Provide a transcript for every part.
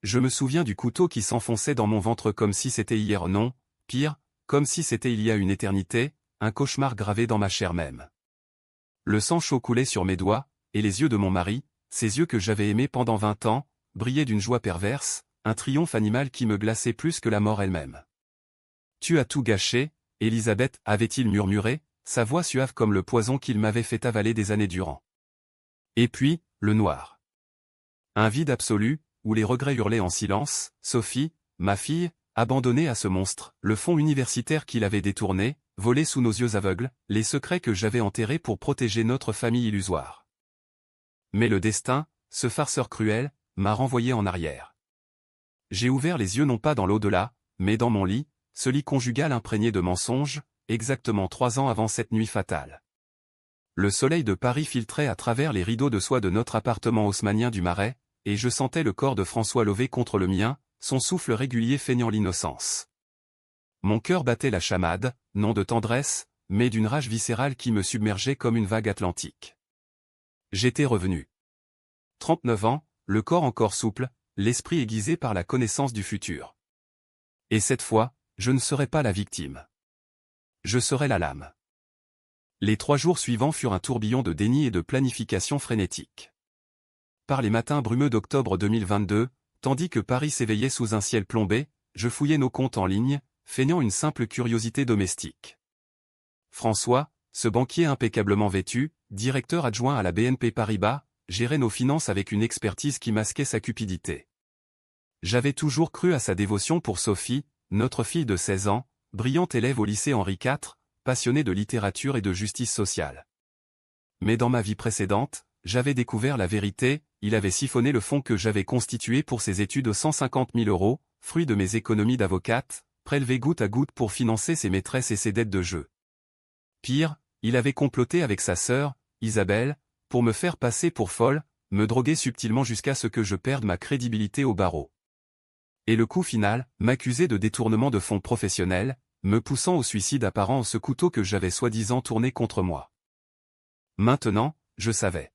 Je me souviens du couteau qui s'enfonçait dans mon ventre comme si c'était hier, non, pire, comme si c'était il y a une éternité, un cauchemar gravé dans ma chair même. Le sang chaud coulait sur mes doigts, et les yeux de mon mari, ces yeux que j'avais aimés pendant 20 ans, brillaient d'une joie perverse, un triomphe animal qui me glaçait plus que la mort elle-même. « Tu as tout gâché, Elisabeth, avait-il murmuré, sa voix suave comme le poison qu'il m'avait fait avaler des années durant. Et puis, le noir. Un vide absolu, où les regrets hurlaient en silence, Sophie, ma fille, abandonnée à ce monstre, le fond universitaire qu'il avait détourné, volé sous nos yeux aveugles, les secrets que j'avais enterrés pour protéger notre famille illusoire. Mais le destin, ce farceur cruel, m'a renvoyé en arrière. J'ai ouvert les yeux non pas dans l'au-delà, mais dans mon lit, ce lit conjugal imprégné de mensonges, exactement 3 ans avant cette nuit fatale. Le soleil de Paris filtrait à travers les rideaux de soie de notre appartement haussmannien du Marais, et je sentais le corps de François levé contre le mien, son souffle régulier feignant l'innocence. Mon cœur battait la chamade, non de tendresse, mais d'une rage viscérale qui me submergeait comme une vague atlantique. J'étais revenu. 39 ans, le corps encore souple, l'esprit aiguisé par la connaissance du futur. Et cette fois, je ne serais pas la victime. Je serais la lame. Les 3 jours suivants furent un tourbillon de déni et de planification frénétique. Par les matins brumeux d'octobre 2022, tandis que Paris s'éveillait sous un ciel plombé, je fouillais nos comptes en ligne, feignant une simple curiosité domestique. François, ce banquier impeccablement vêtu, directeur adjoint à la BNP Paribas, gérait nos finances avec une expertise qui masquait sa cupidité. J'avais toujours cru à sa dévotion pour Sophie, notre fille de 16 ans, brillante élève au lycée Henri IV, passionnée de littérature et de justice sociale. Mais dans ma vie précédente, j'avais découvert la vérité, il avait siphonné le fonds que j'avais constitué pour ses études de 150 000 €, fruit de mes économies d'avocate, prélevé goutte à goutte pour financer ses maîtresses et ses dettes de jeu. Pire, il avait comploté avec sa sœur, Isabelle, pour me faire passer pour folle, me droguer subtilement jusqu'à ce que je perde ma crédibilité au barreau. Et le coup final, m'accuser de détournement de fonds professionnels, me poussant au suicide apparent en ce couteau que j'avais soi-disant tourné contre moi. Maintenant, je savais.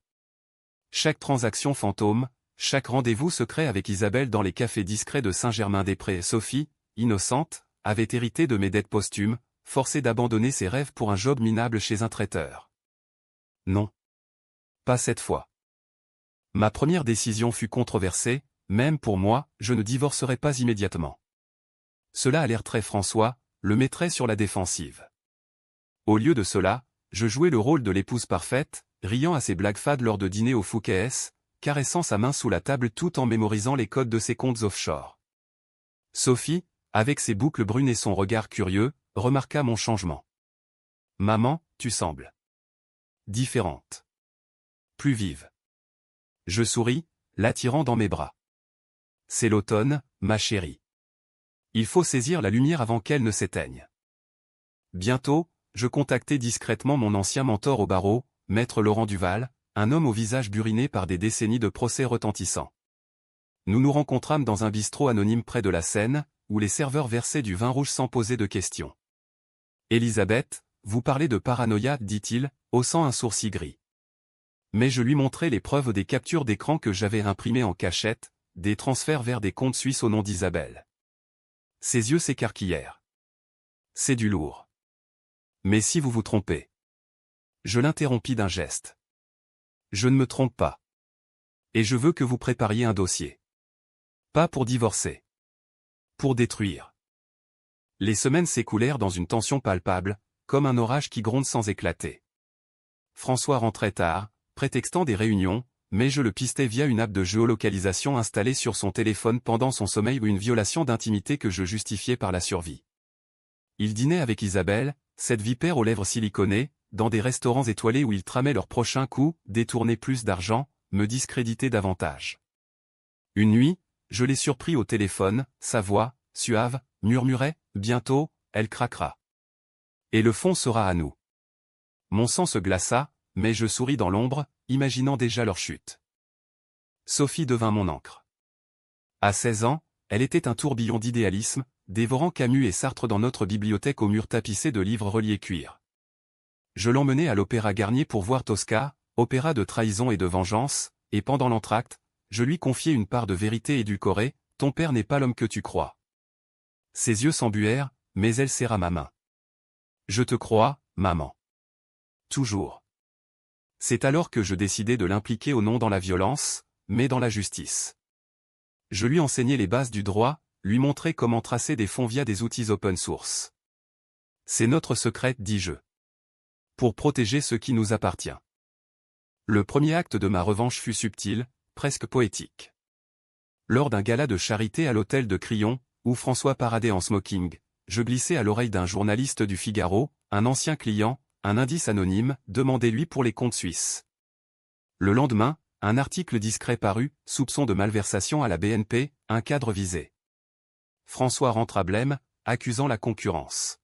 Chaque transaction fantôme, chaque rendez-vous secret avec Isabelle dans les cafés discrets de Saint-Germain-des-Prés, Sophie, innocente, avait hérité de mes dettes posthumes, forcée d'abandonner ses rêves pour un job minable chez un traiteur. Non. Pas cette fois. Ma première décision fut controversée, même pour moi, je ne divorcerai pas immédiatement. Cela alerterait François, le mettrait sur la défensive. Au lieu de cela, je jouais le rôle de l'épouse parfaite, riant à ses blagues fades lors de dîners au Fouquet's, caressant sa main sous la table tout en mémorisant les codes de ses comptes offshore. Sophie, avec ses boucles brunes et son regard curieux, remarqua mon changement. « Maman, tu sembles différente. Plus vive. » Je souris, l'attirant dans mes bras. « C'est l'automne, ma chérie. Il faut saisir la lumière avant qu'elle ne s'éteigne. » Bientôt, je contactai discrètement mon ancien mentor au barreau, Maître Laurent Duval, un homme au visage buriné par des décennies de procès retentissants. Nous nous rencontrâmes dans un bistrot anonyme près de la Seine, où les serveurs versaient du vin rouge sans poser de questions. « Elisabeth, vous parlez de paranoïa, dit-il, haussant un sourcil gris. Mais je lui montrai les preuves des captures d'écran que j'avais imprimées en cachette, des transferts vers des comptes suisses au nom d'Isabelle. Ses yeux s'écarquillèrent. « C'est du lourd. Mais si vous vous trompez. » Je l'interrompis d'un geste. « Je ne me trompe pas. Et je veux que vous prépariez un dossier. Pas pour divorcer. Pour détruire. » Les semaines s'écoulèrent dans une tension palpable, comme un orage qui gronde sans éclater. François rentrait tard, prétextant des réunions, mais je le pistais via une app de géolocalisation installée sur son téléphone pendant son sommeil ou une violation d'intimité que je justifiais par la survie. Il dînait avec Isabelle, cette vipère aux lèvres siliconées, dans des restaurants étoilés où ils tramaient leur prochain coup, détourner plus d'argent, me discréditer davantage. Une nuit, je l'ai surpris au téléphone, sa voix, suave, murmurait « Bientôt, elle craquera. Et le fond sera à nous. » Mon sang se glaça, mais je souris dans l'ombre, imaginant déjà leur chute. Sophie devint mon ancre. À 16 ans, elle était un tourbillon d'idéalisme, dévorant Camus et Sartre dans notre bibliothèque aux murs tapissés de livres reliés cuir. Je l'emmenai à l'Opéra Garnier pour voir Tosca, opéra de trahison et de vengeance, et pendant l'entracte, je lui confiai une part de vérité édulcorée, ton père n'est pas l'homme que tu crois. Ses yeux s'embuèrent, mais elle serra ma main. Je te crois, maman. Toujours. C'est alors que je décidai de l'impliquer au non dans la violence, mais dans la justice. Je lui enseignai les bases du droit, lui montrai comment tracer des fonds via des outils open source. C'est notre secret, dis-je. Pour protéger ce qui nous appartient. Le premier acte de ma revanche fut subtil, presque poétique. Lors d'un gala de charité à l'hôtel de Crillon, où François paradait en smoking, je glissai à l'oreille d'un journaliste du Figaro, un ancien client, un indice anonyme, demandez-lui pour les comptes suisses. Le lendemain, un article discret parut, soupçon de malversation à la BNP, un cadre visé. François rentre à blême, accusant la concurrence.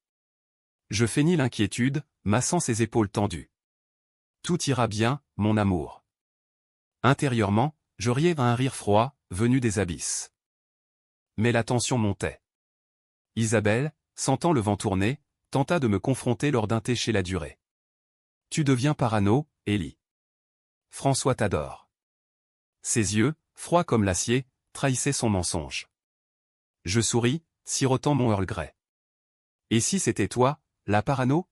Je feignis l'inquiétude, massant ses épaules tendues. Tout ira bien, mon amour. Intérieurement, je riais à un rire froid, venu des abysses. Mais la tension montait. Isabelle, sentant le vent tourner, tenta de me confronter lors d'un thé chez la Durée. Tu deviens parano, Ellie. François t'adore. Ses yeux, froids comme l'acier, trahissaient son mensonge. Je souris, sirotant mon Earl Grey. Et si c'était toi, la parano?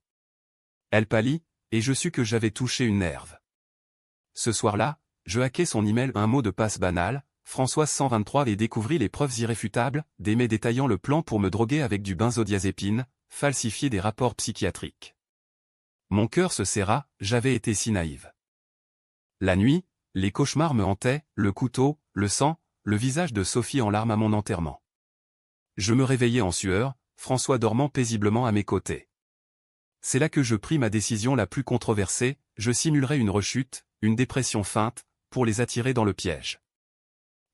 Elle pâlit, et je sus que j'avais touché une nerve. Ce soir-là, je hackai son email un mot de passe banal, Françoise 123 et découvrit les preuves irréfutables, des mails détaillant le plan pour me droguer avec du benzodiazépine, falsifier des rapports psychiatriques. Mon cœur se serra, j'avais été si naïve. La nuit, les cauchemars me hantaient, le couteau, le sang, le visage de Sophie en larmes à mon enterrement. Je me réveillais en sueur, François dormant paisiblement à mes côtés. C'est là que je pris ma décision la plus controversée, je simulerai une rechute, une dépression feinte, pour les attirer dans le piège.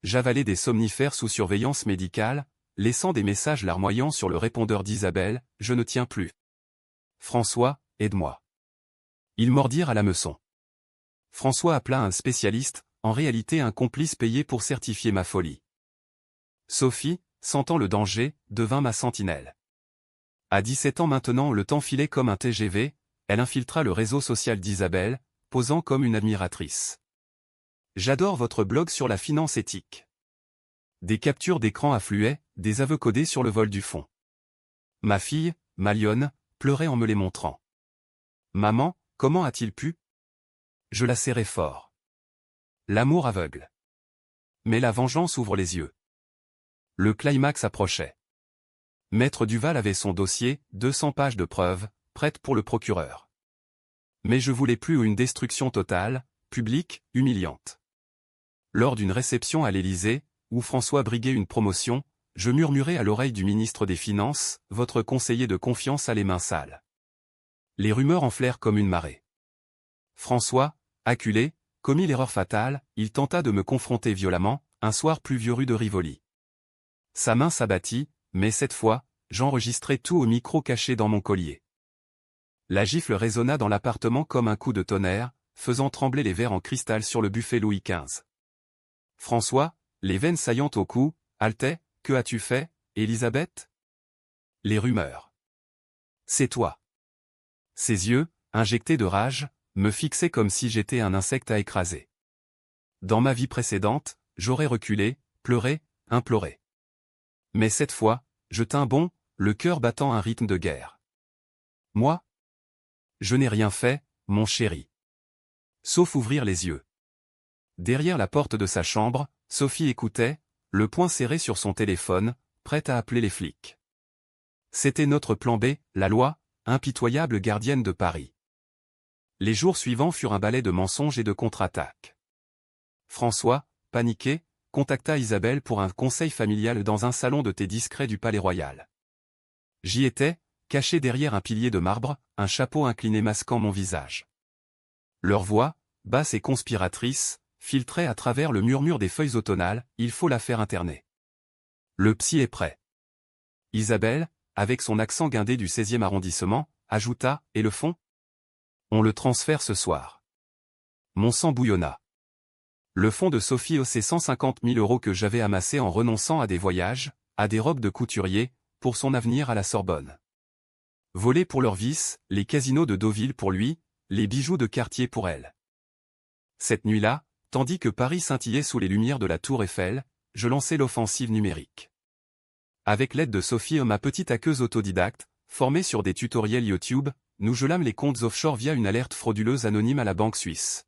J'avalai des somnifères sous surveillance médicale, laissant des messages larmoyants sur le répondeur d'Isabelle, je ne tiens plus. François, aide-moi. Ils mordirent à l'hameçon. François appela un spécialiste, en réalité un complice payé pour certifier ma folie. Sophie, sentant le danger, devint ma sentinelle. À 17 ans maintenant le temps filait comme un TGV, elle infiltra le réseau social d'Isabelle, posant comme une admiratrice. J'adore votre blog sur la finance éthique. Des captures d'écran affluaient, des aveux codés sur le vol du fond. Ma fille, ma lionne, pleurait en me les montrant. Maman, comment a-t-il pu? Je la serrai fort. L'amour aveugle. Mais la vengeance ouvre les yeux. Le climax approchait. Maître Duval avait son dossier, 200 pages de preuves, prêtes pour le procureur. Mais je voulais plus une destruction totale, publique, humiliante. Lors d'une réception à l'Élysée, où François briguait une promotion, je murmurai à l'oreille du ministre des Finances, votre conseiller de confiance a les mains sales. Les rumeurs enflèrent comme une marée. François, acculé, commit l'erreur fatale, il tenta de me confronter violemment, un soir pluvieux rue de Rivoli. Sa main s'abattit, mais cette fois, j'enregistrai tout au micro caché dans mon collier. La gifle résonna dans l'appartement comme un coup de tonnerre, faisant trembler les verres en cristal sur le buffet Louis XV. François, les veines saillantes au cou, haletait, que as-tu fait, Élisabeth? Les rumeurs. C'est toi. Ses yeux, injectés de rage, me fixaient comme si j'étais un insecte à écraser. Dans ma vie précédente, j'aurais reculé, pleuré, imploré. Mais cette fois, je tins bon, le cœur battant un rythme de guerre. Moi? Je n'ai rien fait, mon chéri. Sauf ouvrir les yeux. Derrière la porte de sa chambre, Sophie écoutait, le poing serré sur son téléphone, prête à appeler les flics. C'était notre plan B, la loi, impitoyable gardienne de Paris. Les jours suivants furent un balai de mensonges et de contre-attaques. François, paniqué, contacta Isabelle pour un conseil familial dans un salon de thé discret du Palais Royal. J'y étais, caché derrière un pilier de marbre, un chapeau incliné masquant mon visage. Leur voix, basse et conspiratrice, filtrait à travers le murmure des feuilles automnales, il faut la faire interner. Le psy est prêt. Isabelle, avec son accent guindé du 16e arrondissement, ajouta, et le fond? On le transfère ce soir. Mon sang bouillonna. Le fonds de Sophie haussait 150 000 € que j'avais amassé en renonçant à des voyages, à des robes de couturier, pour son avenir à la Sorbonne. Volés pour leur vice, les casinos de Deauville pour lui, les bijoux de Cartier pour elle. Cette nuit-là, tandis que Paris scintillait sous les lumières de la Tour Eiffel, je lançai l'offensive numérique. Avec l'aide de Sophie, ma petite hackeuse autodidacte, formée sur des tutoriels YouTube, nous gelâmes les comptes offshore via une alerte frauduleuse anonyme à la banque suisse.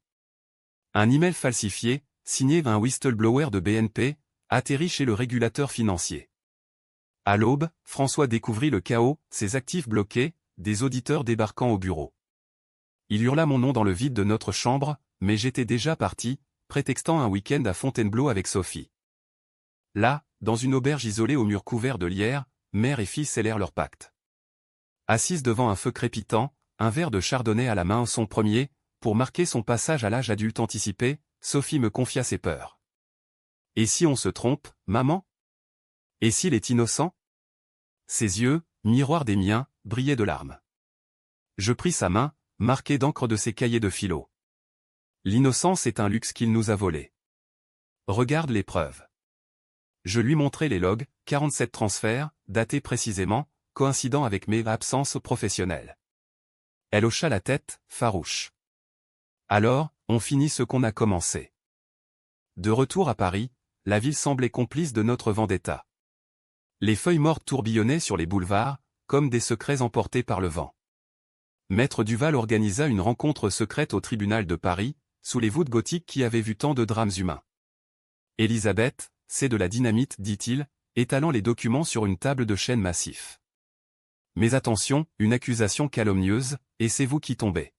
Un email falsifié, signé un whistleblower de BNP, atterrit chez le régulateur financier. À l'aube, François découvrit le chaos, ses actifs bloqués, des auditeurs débarquant au bureau. Il hurla mon nom dans le vide de notre chambre, mais j'étais déjà parti, prétextant un week-end à Fontainebleau avec Sophie. Là, dans une auberge isolée aux murs couverts de lierre, mère et fille scellèrent leur pacte. Assise devant un feu crépitant, un verre de chardonnay à la main, son premier, pour marquer son passage à l'âge adulte anticipé, Sophie me confia ses peurs. « Et si on se trompe, maman ? Et s'il est innocent ?» Ses yeux, miroir des miens, brillaient de larmes. Je pris sa main, marquée d'encre de ses cahiers de philo. L'innocence est un luxe qu'il nous a volé. Regarde les preuves. Je lui montrai les logs, 47 transferts, datés précisément, coïncidant avec mes absences professionnelles. Elle hocha la tête, farouche. Alors, on finit ce qu'on a commencé. De retour à Paris, la ville semblait complice de notre vendetta. Les feuilles mortes tourbillonnaient sur les boulevards, comme des secrets emportés par le vent. Maître Duval organisa une rencontre secrète au tribunal de Paris, sous les voûtes gothiques qui avaient vu tant de drames humains. Élisabeth, c'est de la dynamite, dit-il, étalant les documents sur une table de chêne massif. Mais attention, une accusation calomnieuse, et c'est vous qui tombez.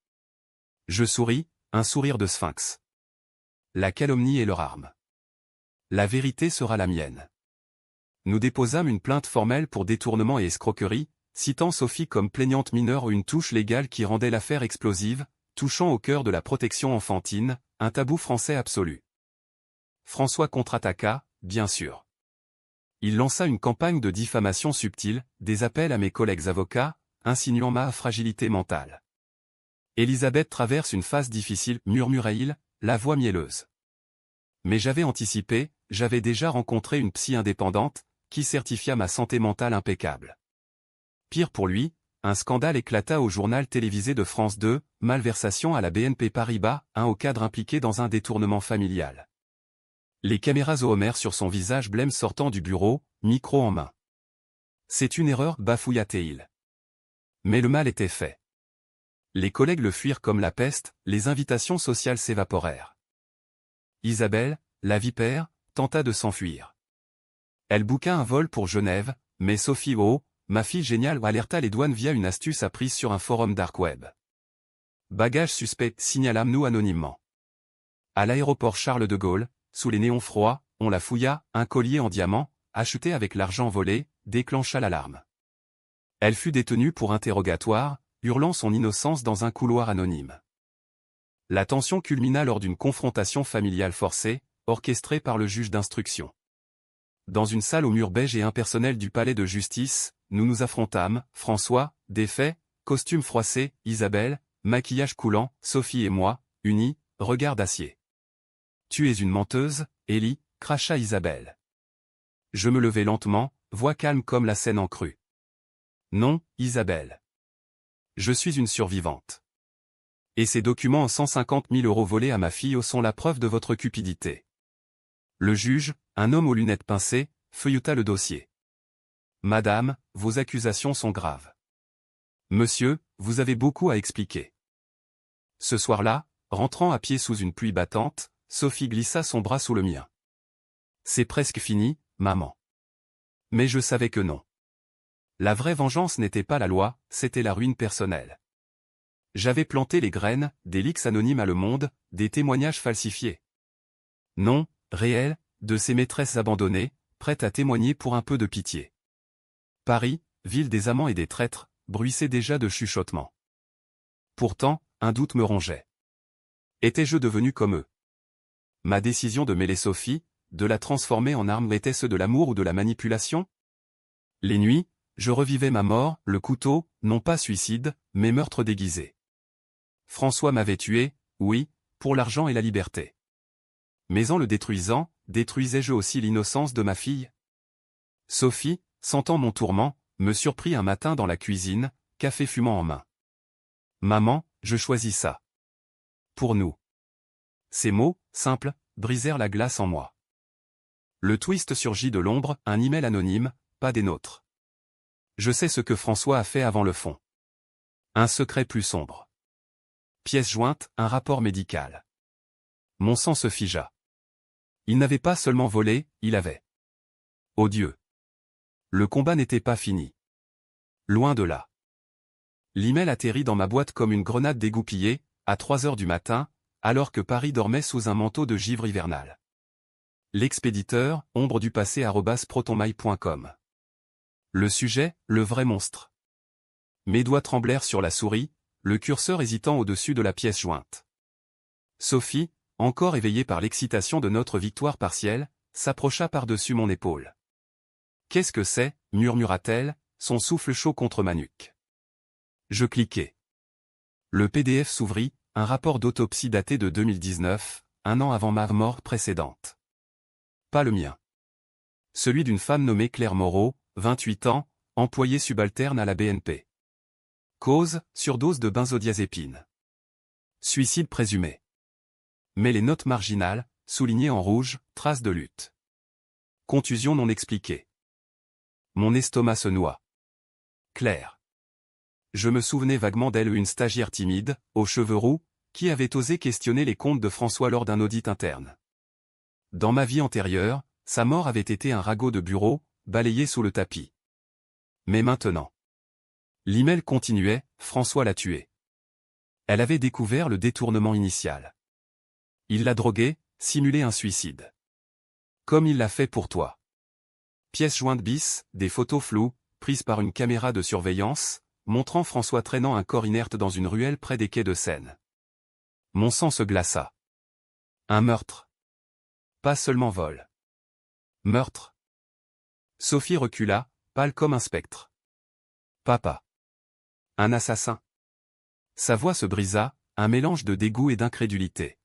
Je souris, un sourire de sphinx. La calomnie est leur arme. La vérité sera la mienne. Nous déposâmes une plainte formelle pour détournement et escroquerie, citant Sophie comme plaignante mineure, une touche légale qui rendait l'affaire explosive, touchant au cœur de la protection enfantine, un tabou français absolu. François contre-attaqua, bien sûr. Il lança une campagne de diffamation subtile, des appels à mes collègues avocats, insinuant ma fragilité mentale. Élisabeth traverse une phase difficile, murmurait-il, la voix mielleuse. Mais j'avais anticipé, j'avais déjà rencontré une psy indépendante, qui certifia ma santé mentale impeccable. Pire pour lui, un scandale éclata au journal télévisé de France 2, malversation à la BNP Paribas, un haut cadre impliqué dans un détournement familial. Les caméras au homère sur son visage blême sortant du bureau, micro en main. C'est une erreur, bafouilla-t-il. Mais le mal était fait. Les collègues le fuirent comme la peste, les invitations sociales s'évaporèrent. Isabelle, la vipère, tenta de s'enfuir. Elle bouqua un vol pour Genève, mais Sophie O, ma fille géniale, alerta les douanes via une astuce apprise sur un forum dark web. Bagage suspect, signalâmes-nous anonymement. À l'aéroport Charles de Gaulle, sous les néons froids, on la fouilla, un collier en diamant, acheté avec l'argent volé, déclencha l'alarme. Elle fut détenue pour interrogatoire, hurlant son innocence dans un couloir anonyme. La tension culmina lors d'une confrontation familiale forcée, orchestrée par le juge d'instruction. Dans une salle aux murs beige et impersonnels du palais de justice, nous nous affrontâmes, François, défait, costume froissé, Isabelle, maquillage coulant, Sophie et moi, unis, regard d'acier. Tu es une menteuse, Élie, cracha Isabelle. Je me levai lentement, voix calme comme la Seine en crue. Non, Isabelle. Je suis une survivante. Et ces documents en 150 000 € volés à ma fille sont la preuve de votre cupidité. Le juge, un homme aux lunettes pincées, feuilleta le dossier. Madame, vos accusations sont graves. Monsieur, vous avez beaucoup à expliquer. Ce soir-là, rentrant à pied sous une pluie battante, Sophie glissa son bras sous le mien. C'est presque fini, maman. Mais je savais que non. La vraie vengeance n'était pas la loi, c'était la ruine personnelle. J'avais planté les graines, des leaks anonymes à Le Monde, des témoignages falsifiés. Non, réels, de ces maîtresses abandonnées, prêtes à témoigner pour un peu de pitié. Paris, ville des amants et des traîtres, bruissait déjà de chuchotements. Pourtant, un doute me rongeait. Étais-je devenu comme eux? Ma décision de mêler Sophie, de la transformer en arme, était-ce de l'amour ou de la manipulation? Les nuits, je revivais ma mort, le couteau, non pas suicide, mais meurtre déguisé. François m'avait tué, oui, pour l'argent et la liberté. Mais en le détruisant, détruisais-je aussi l'innocence de ma fille? Sophie, sentant mon tourment, me surprit un matin dans la cuisine, café fumant en main. Maman, je choisis ça. Pour nous. Ces mots, simples, brisèrent la glace en moi. Le twist surgit de l'ombre, un email anonyme, pas des nôtres. Je sais ce que François a fait avant le fond. Un secret plus sombre. Pièce jointe, un rapport médical. Mon sang se figea. Il n'avait pas seulement volé, il avait. Oh Dieu! Le combat n'était pas fini. Loin de là. L'email atterrit dans ma boîte comme une grenade dégoupillée, à 3 heures du matin, alors que Paris dormait sous un manteau de givre hivernal. L'expéditeur, ombre du passé @protonmail.com. Le sujet, le vrai monstre. Mes doigts tremblèrent sur la souris, le curseur hésitant au-dessus de la pièce jointe. Sophie, encore éveillée par l'excitation de notre victoire partielle, s'approcha par-dessus mon épaule. « Qu'est-ce que c'est » murmura-t-elle, son souffle chaud contre ma nuque. Je cliquai. Le PDF s'ouvrit, un rapport d'autopsie daté de 2019, un an avant ma mort précédente. Pas le mien. Celui d'une femme nommée Claire Moreau, 28 ans, employée subalterne à la BNP. Cause, surdose de benzodiazépine. Suicide présumé. Mais les notes marginales, soulignées en rouge, traces de lutte. Contusion non expliquée. Mon estomac se noie. Claire. Je me souvenais vaguement d'elle, une stagiaire timide, aux cheveux roux, qui avait osé questionner les comptes de François lors d'un audit interne. Dans ma vie antérieure, sa mort avait été un ragot de bureau, balayé sous le tapis. Mais maintenant. L'email continuait, François l'a tuée. Elle avait découvert le détournement initial. Il l'a droguée, simulé un suicide. Comme il l'a fait pour toi. Pièce jointe bis, des photos floues, prises par une caméra de surveillance, montrant François traînant un corps inerte dans une ruelle près des quais de Seine. Mon sang se glaça. Un meurtre. Pas seulement vol. Meurtre. Sophie recula, pâle comme un spectre. Papa. Un assassin. Sa voix se brisa, un mélange de dégoût et d'incrédulité.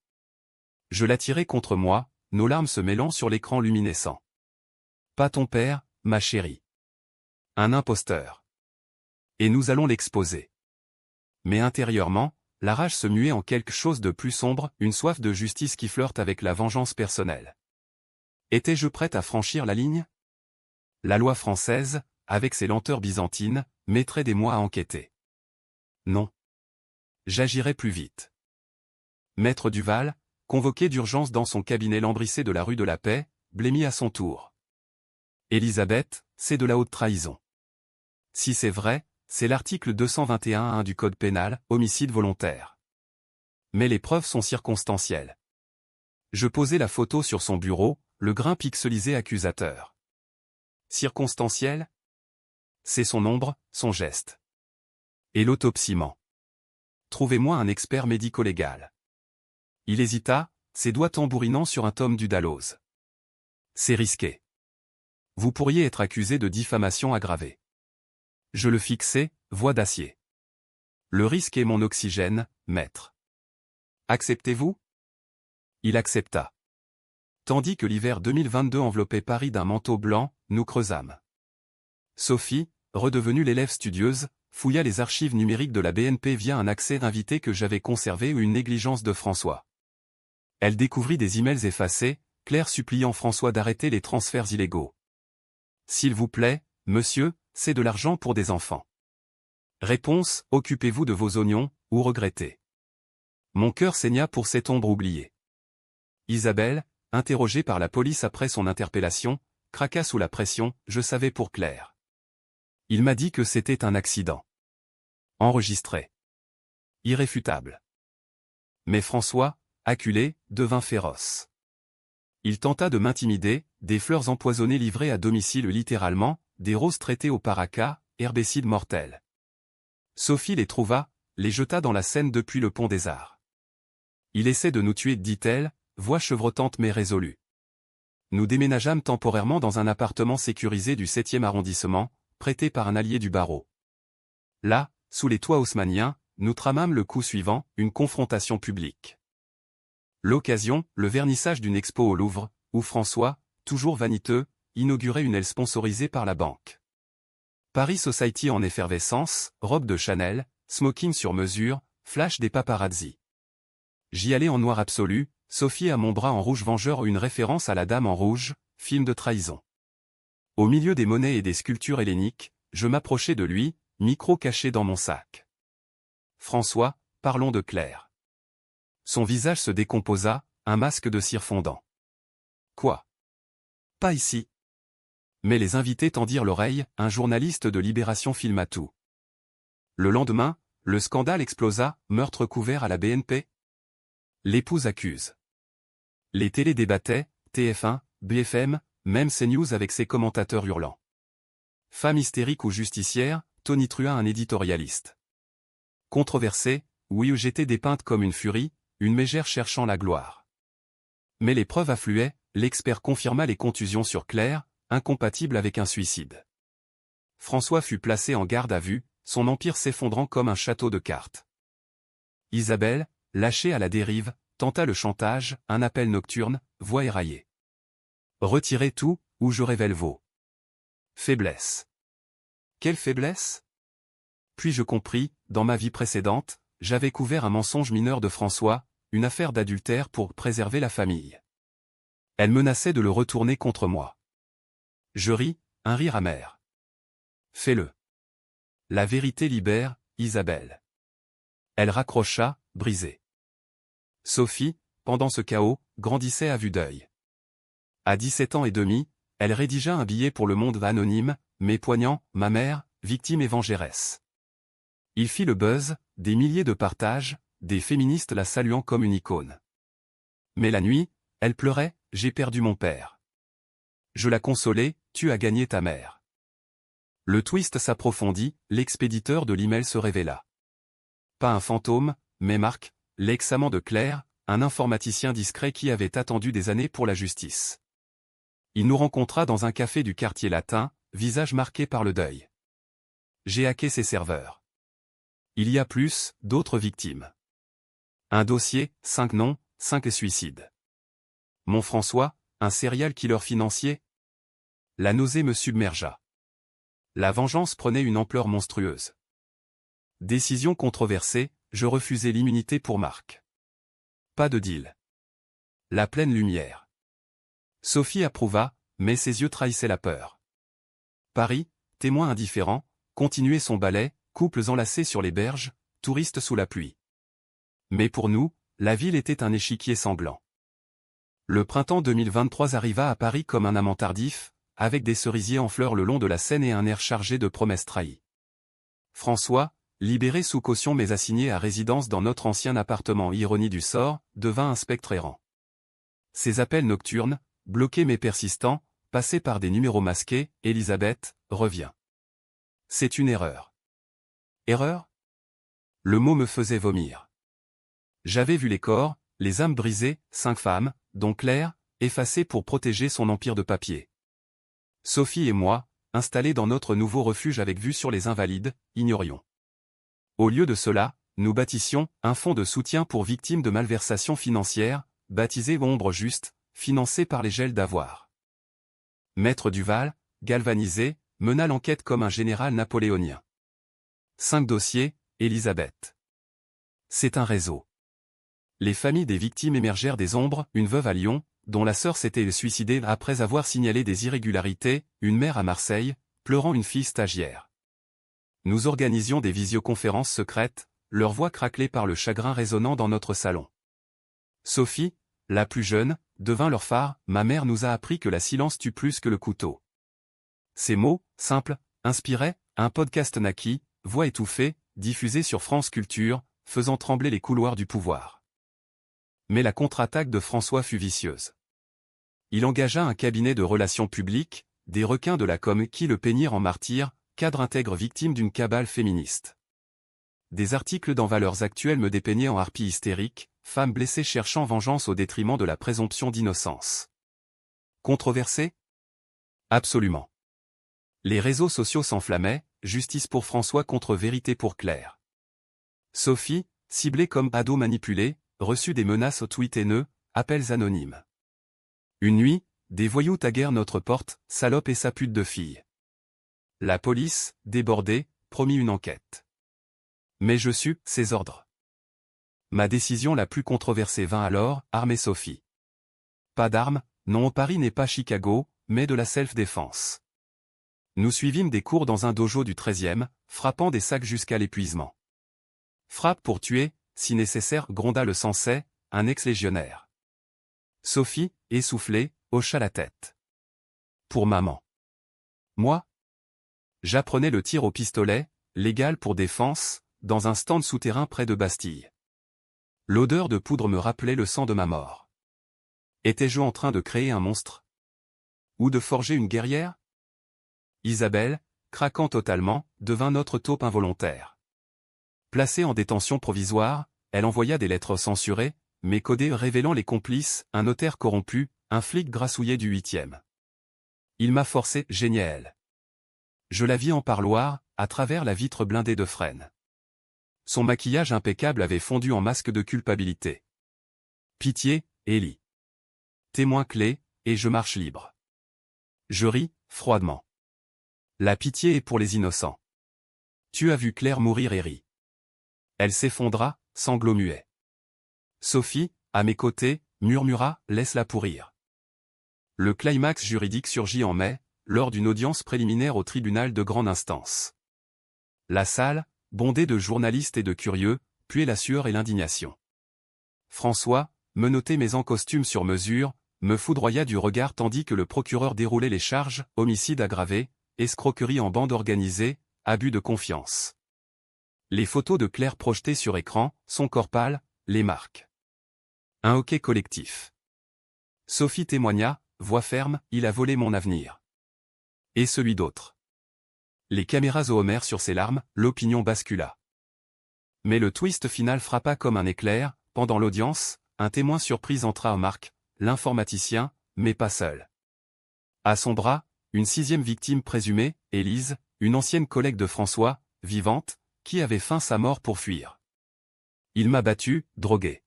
Je l'attirai contre moi, nos larmes se mêlant sur l'écran luminescent. Pas ton père, ma chérie. Un imposteur. Et nous allons l'exposer. Mais intérieurement, la rage se muait en quelque chose de plus sombre, une soif de justice qui flirte avec la vengeance personnelle. Étais-je prête à franchir la ligne? La loi française, avec ses lenteurs byzantines, mettrait des mois à enquêter. Non. J'agirais plus vite. Maître Duval, convoqué d'urgence dans son cabinet lambrissé de la rue de la Paix, blêmit à son tour. Élisabeth, c'est de la haute trahison. Si c'est vrai, c'est l'article 221-1 du Code pénal, homicide volontaire. Mais les preuves sont circonstancielles. Je posai la photo sur son bureau, le grain pixelisé accusateur. Circonstanciel? C'est son ombre, son geste. Et l'autopsiement. Trouvez-moi un expert médico-légal. Il hésita, ses doigts tambourinant sur un tome du Dalloz. C'est risqué. Vous pourriez être accusé de diffamation aggravée. Je le fixai, voix d'acier. Le risque est mon oxygène, maître. Acceptez-vous? Il accepta. Tandis que l'hiver 2022 enveloppait Paris d'un manteau blanc, nous creusâmes. Sophie, redevenue l'élève studieuse, fouilla les archives numériques de la BNP via un accès invité que j'avais conservé ou une négligence de François. Elle découvrit des emails effacés, Claire suppliant François d'arrêter les transferts illégaux. S'il vous plaît, monsieur, c'est de l'argent pour des enfants. Réponse, occupez-vous de vos oignons, ou regrettez. Mon cœur saigna pour cette ombre oubliée. Isabelle, interrogée par la police après son interpellation, craqua sous la pression, je savais pour Claire. Il m'a dit que c'était un accident. Enregistré. Irréfutable. Mais François, acculé, devint féroce. Il tenta de m'intimider, des fleurs empoisonnées livrées à domicile littéralement, des roses traitées au paraquat, herbicides mortels. Sophie les trouva, les jeta dans la Seine depuis le pont des Arts. Il essaie de nous tuer, dit-elle, voix chevrotante mais résolue. Nous déménageâmes temporairement dans un appartement sécurisé du 7e arrondissement, prêté par un allié du barreau. Là, sous les toits haussmanniens, nous tramâmes le coup suivant, une confrontation publique. L'occasion, le vernissage d'une expo au Louvre, où François, toujours vaniteux, inaugurait une aile sponsorisée par la banque. Paris Society en effervescence, robe de Chanel, smoking sur mesure, flash des paparazzi. J'y allais en noir absolu, Sophie à mon bras en rouge vengeur, une référence à la Dame en rouge, film de trahison. Au milieu des monnaies et des sculptures helléniques, je m'approchai de lui, micro caché dans mon sac. François, parlons de Claire. Son visage se décomposa, un masque de cire fondant. Quoi? Pas ici. Mais les invités tendirent l'oreille, un journaliste de Libération filma tout. Le lendemain, le scandale explosa, meurtre couvert à la BNP. L'épouse accuse. Les télés débattaient, TF1, BFM, même CNews avec ses commentateurs hurlants. Femme hystérique ou justicière, tonitruant un éditorialiste. Controversée, oui, j'étais dépeinte comme une furie, une mégère cherchant la gloire. Mais les preuves affluaient, l'expert confirma les contusions sur Claire, incompatibles avec un suicide. François fut placé en garde à vue, son empire s'effondrant comme un château de cartes. Isabelle, lâchée à la dérive, tenta le chantage, un appel nocturne, voix éraillée. Retirez tout, ou je révèle vos faiblesses. Quelle faiblesse? Puis je compris, dans ma vie précédente, j'avais couvert un mensonge mineur de François, une affaire d'adultère pour préserver la famille. Elle menaçait de le retourner contre moi. Je ris, un rire amer. Fais-le. La vérité libère, Isabelle. Elle raccrocha, brisée. Sophie, pendant ce chaos, grandissait à vue d'œil. À 17 ans et demi, elle rédigea un billet pour Le Monde anonyme, mais poignant, ma mère, victime et vengeresse. Il fit le buzz, des milliers de partages, des féministes la saluant comme une icône. Mais la nuit, elle pleurait, j'ai perdu mon père. Je la consolai, tu as gagné ta mère. Le twist s'approfondit, l'expéditeur de l'email se révéla. Pas un fantôme, mais Marc, l'ex-amant de Claire, un informaticien discret qui avait attendu des années pour la justice. Il nous rencontra dans un café du quartier latin, visage marqué par le deuil. J'ai hacké ses serveurs. Il y a plus, d'autres victimes. Un dossier, 5 noms, 5 suicides. Mon François, un serial killer financier? La nausée me submergea. La vengeance prenait une ampleur monstrueuse. Décision controversée, je refusai l'immunité pour Marc. Pas de deal. La pleine lumière. Sophie approuva, mais ses yeux trahissaient la peur. Paris, témoin indifférent, continuait son ballet, couples enlacés sur les berges, touristes sous la pluie. Mais pour nous, la ville était un échiquier sanglant. Le printemps 2023 arriva à Paris comme un amant tardif, avec des cerisiers en fleurs le long de la Seine et un air chargé de promesses trahies. François, libéré sous caution mais assigné à résidence dans notre ancien appartement, ironie du sort, devint un spectre errant. Ses appels nocturnes, bloqués mais persistants, passés par des numéros masqués, Elisabeth, revient. C'est une erreur. Erreur? Le mot me faisait vomir. J'avais vu les corps, les âmes brisées, 5 femmes, dont Claire, effacées pour protéger son empire de papier. Sophie et moi, installés dans notre nouveau refuge avec vue sur les Invalides, ignorions. Au lieu de cela, nous bâtissions un fonds de soutien pour victimes de malversations financières, baptisé Ombre Juste, financé par les gels d'avoirs. Maître Duval, galvanisé, mena l'enquête comme un général napoléonien. 5 dossiers, Elisabeth. C'est un réseau. Les familles des victimes émergèrent des ombres, une veuve à Lyon, dont la sœur s'était suicidée après avoir signalé des irrégularités, une mère à Marseille, pleurant une fille stagiaire. Nous organisions des visioconférences secrètes, leur voix craquelée par le chagrin résonnant dans notre salon. Sophie, la plus jeune, devint leur phare, ma mère nous a appris que la silence tue plus que le couteau. Ces mots, simples, inspiraient, un podcast naquit, voix étouffée, diffusée sur France Culture, faisant trembler les couloirs du pouvoir. Mais la contre-attaque de François fut vicieuse. Il engagea un cabinet de relations publiques, des requins de la com qui le peignirent en martyr, cadre intègre victime d'une cabale féministe. Des articles dans Valeurs Actuelles me dépeignaient en harpie hystérique, femme blessée cherchant vengeance au détriment de la présomption d'innocence. Controversé? Absolument. Les réseaux sociaux s'enflammaient, justice pour François contre vérité pour Claire. Sophie, ciblée comme ado manipulée, reçut des menaces au tweet haineux, appels anonymes. Une nuit, des voyous taguèrent notre porte, salope et sa pute de fille. La police, débordée, promit une enquête. Mais je sus ses ordres. Ma décision la plus controversée vint alors, armer Sophie. Pas d'armes, non, Paris n'est pas Chicago, mais de la self-défense. Nous suivîmes des cours dans un dojo du 13e, frappant des sacs jusqu'à l'épuisement. Frappe pour tuer, si nécessaire, gronda le sensei, un ex-légionnaire. Sophie, essoufflée, hocha la tête. Pour maman. Moi? J'apprenais le tir au pistolet, légal pour défense, dans un stand souterrain près de Bastille. L'odeur de poudre me rappelait le sang de ma mort. Étais-je en train de créer un monstre? Ou de forger une guerrière? Isabelle, craquant totalement, devint notre taupe involontaire. Placée en détention provisoire, elle envoya des lettres censurées, mais codées révélant les complices, un notaire corrompu, un flic grassouillet du 8e. Il m'a forcé, géniait elle. Je la vis en parloir, à travers la vitre blindée de frêne. Son maquillage impeccable avait fondu en masque de culpabilité. Pitié, Ellie. Témoin clé, et je marche libre. Je ris, froidement. La pitié est pour les innocents. Tu as vu Claire mourir et ris. Elle s'effondra, sanglots muets. Sophie, à mes côtés, murmura, laisse-la pourrir. Le climax juridique surgit en mai, lors d'une audience préliminaire au tribunal de grande instance. La salle, bondée de journalistes et de curieux, puait la sueur et l'indignation. François, menotté mais en costume sur mesure, me foudroya du regard tandis que le procureur déroulait les charges, homicide aggravé, escroquerie en bande organisée, abus de confiance. Les photos de Claire projetées sur écran, son corps pâle, les marques. Un hoquet collectif. Sophie témoigna, voix ferme, il a volé mon avenir. Et celui d'autres. Les caméras au Homer sur ses larmes, l'opinion bascula. Mais le twist final frappa comme un éclair, pendant l'audience, un témoin surprise entra en marque, l'informaticien, mais pas seul. À son bras, une 6e victime présumée, Élise, une ancienne collègue de François, vivante, qui avait feint sa mort pour fuir. Il m'a battu, drogué.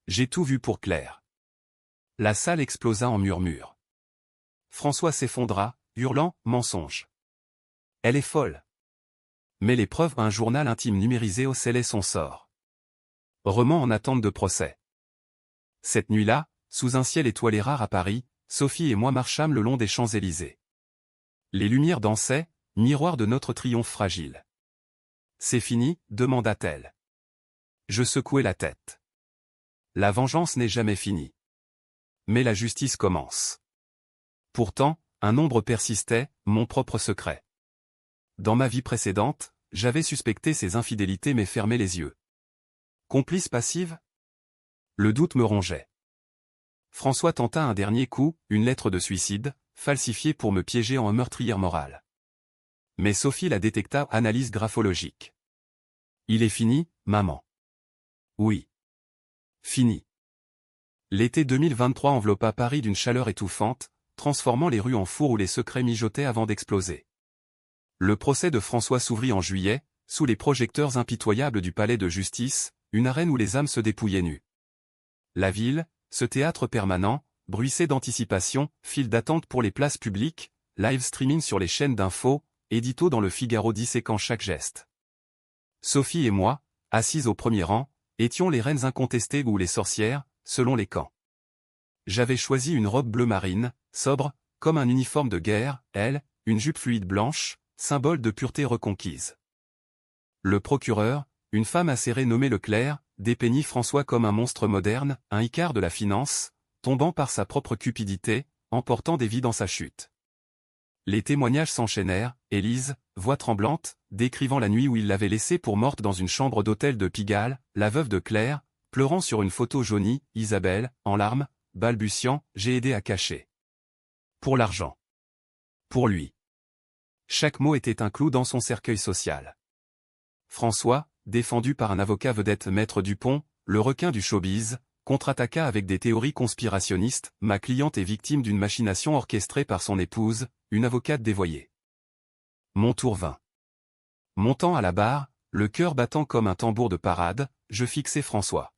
J'ai tout vu pour Claire. La salle explosa en murmures. François s'effondra, hurlant, mensonge. Elle est folle. Mais les preuves, un journal intime numérisé scellait son sort. Roman en attente de procès. Cette nuit-là, sous un ciel étoilé rare à Paris, Sophie et moi marchâmes le long des Champs-Élysées. Les lumières dansaient, miroir de notre triomphe fragile. C'est fini, demanda-t-elle. Je secouai la tête. La vengeance n'est jamais finie. Mais la justice commence. Pourtant, un ombre persistait, mon propre secret. Dans ma vie précédente, j'avais suspecté ses infidélités mais fermé les yeux. Complice passive? Le doute me rongeait. François tenta un dernier coup, une lettre de suicide, falsifiée pour me piéger en meurtrière morale. Mais Sophie la détecta, analyse graphologique. Il est fini, maman. Oui. Fini. L'été 2023 enveloppa Paris d'une chaleur étouffante, transformant les rues en four où les secrets mijotaient avant d'exploser. Le procès de François s'ouvrit en juillet, sous les projecteurs impitoyables du palais de justice, une arène où les âmes se dépouillaient nues. La ville, ce théâtre permanent, bruissait d'anticipation, file d'attente pour les places publiques, live streaming sur les chaînes d'infos, édito dans le Figaro disséquant chaque geste. Sophie et moi, assises au premier rang, étions les reines incontestées ou les sorcières, selon les camps. J'avais choisi une robe bleu marine, sobre, comme un uniforme de guerre, elle, une jupe fluide blanche, symbole de pureté reconquise. Le procureur, une femme acérée nommée Leclerc, dépeignit François comme un monstre moderne, un Icare de la finance, tombant par sa propre cupidité, emportant des vies dans sa chute. Les témoignages s'enchaînèrent, Élise, voix tremblante, décrivant la nuit où il l'avait laissée pour morte dans une chambre d'hôtel de Pigalle, la veuve de Claire, pleurant sur une photo jaunie, Isabelle, en larmes, balbutiant, j'ai aidé à cacher. Pour l'argent. Pour lui. Chaque mot était un clou dans son cercueil social. François, défendu par un avocat vedette Maître Dupont, le requin du showbiz, contre-attaqua avec des théories conspirationnistes, ma cliente est victime d'une machination orchestrée par son épouse, une avocate dévoyée. Mon tour vint. Montant à la barre, le cœur battant comme un tambour de parade, je fixai François.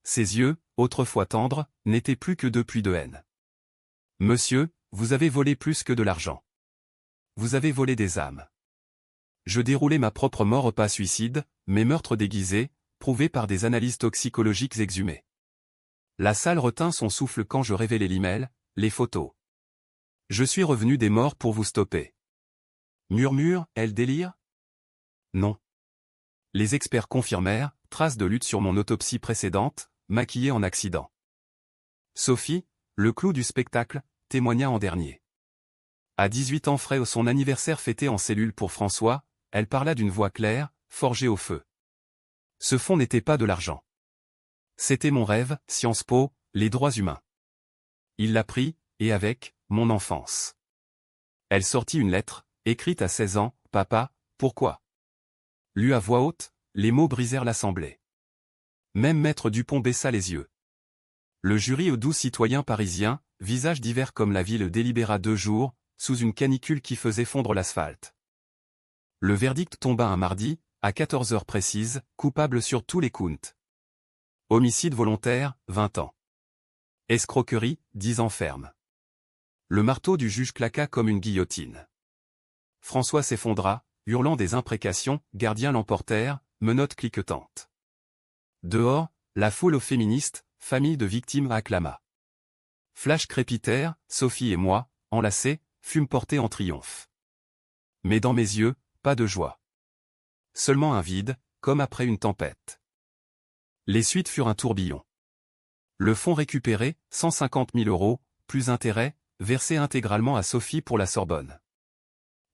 Ses yeux, autrefois tendres, n'étaient plus que deux puits de haine. Monsieur, vous avez volé plus que de l'argent. Vous avez volé des âmes. Je déroulai ma propre mort au pas suicide, mes meurtres déguisés, prouvés par des analyses toxicologiques exhumées. La salle retint son souffle quand je révélai l'email, les photos. Je suis revenu des morts pour vous stopper. Murmure, elle délire? Non. Les experts confirmèrent, traces de lutte sur mon autopsie précédente, maquillée en accident. Sophie, le clou du spectacle, témoigna en dernier. À 18 ans frais, son anniversaire fêté en cellule pour François, elle parla d'une voix claire, forgée au feu. Ce fonds n'était pas de l'argent. C'était mon rêve, Sciences Po, les droits humains. Il l'a pris, et avec, mon enfance. Elle sortit une lettre, écrite à 16 ans, « Papa, pourquoi ?» Lue à voix haute, les mots brisèrent l'assemblée. Même Maître Dupont baissa les yeux. Le jury aux 12 citoyens parisiens, visages divers comme la ville, délibéra 2 jours, sous une canicule qui faisait fondre l'asphalte. Le verdict tomba un mardi, à 14 heures précises, coupable sur tous les counts. Homicide volontaire, 20 ans. Escroquerie, 10 ans ferme. Le marteau du juge claqua comme une guillotine. François s'effondra, hurlant des imprécations, gardiens l'emportèrent, menottes cliquetantes. Dehors, la foule aux féministes, famille de victimes acclama. Flash crépitèrent, Sophie et moi, enlacés, fûmes portés en triomphe. Mais dans mes yeux, pas de joie. Seulement un vide, comme après une tempête. Les suites furent un tourbillon. Le fonds récupéré, 150 000 €, plus intérêts, versés intégralement à Sophie pour la Sorbonne.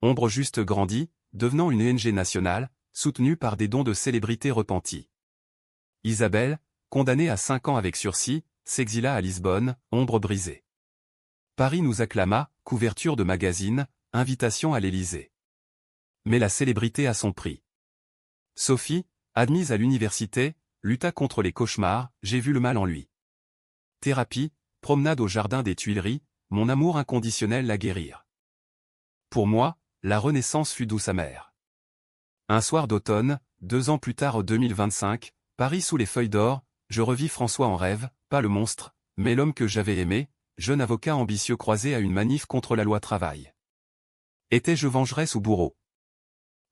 Ombre Juste grandit, devenant une ONG nationale, soutenue par des dons de célébrités repenties. Isabelle, condamnée à 5 ans avec sursis, s'exila à Lisbonne, ombre brisée. Paris nous acclama, couverture de magazine, invitation à l'Élysée. Mais la célébrité a son prix. Sophie, admise à l'université, lutta contre les cauchemars, j'ai vu le mal en lui. Thérapie, promenade au jardin des Tuileries, mon amour inconditionnel la guérir. Pour moi, la renaissance fut douce amère. Un soir d'automne, 2 ans plus tard en 2025, Paris sous les feuilles d'or, je revis François en rêve, pas le monstre, mais l'homme que j'avais aimé, jeune avocat ambitieux croisé à une manif contre la loi travail. Étais-je vengeresse ou bourreau?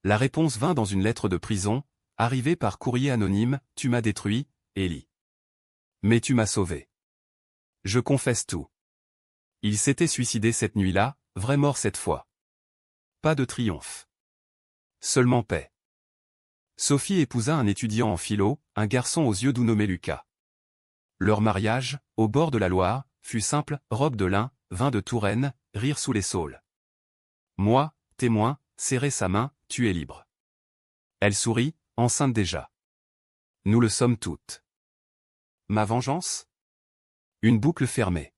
La réponse vint dans une lettre de prison, arrivée par courrier anonyme, tu m'as détruit, Élie. Mais tu m'as sauvé. Je confesse tout. Il s'était suicidé cette nuit-là, vraie mort cette fois. Pas de triomphe. Seulement paix. Sophie épousa un étudiant en philo, un garçon aux yeux doux nommé Lucas. Leur mariage, au bord de la Loire, fut simple, robe de lin, vin de Touraine, rire sous les saules. Moi, témoin, serrai sa main, tu es libre. Elle sourit, enceinte déjà. Nous le sommes toutes. Ma vengeance? Une boucle fermée.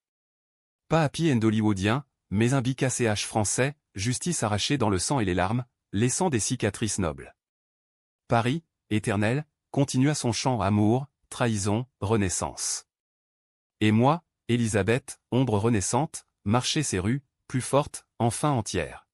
Pas happy end hollywoodien, mais un BKCH français, justice arrachée dans le sang et les larmes, laissant des cicatrices nobles. Paris, éternel, continua son chant amour, trahison, renaissance. Et moi, Élisabeth, ombre renaissante, marchais ces rues, plus forte, enfin entière.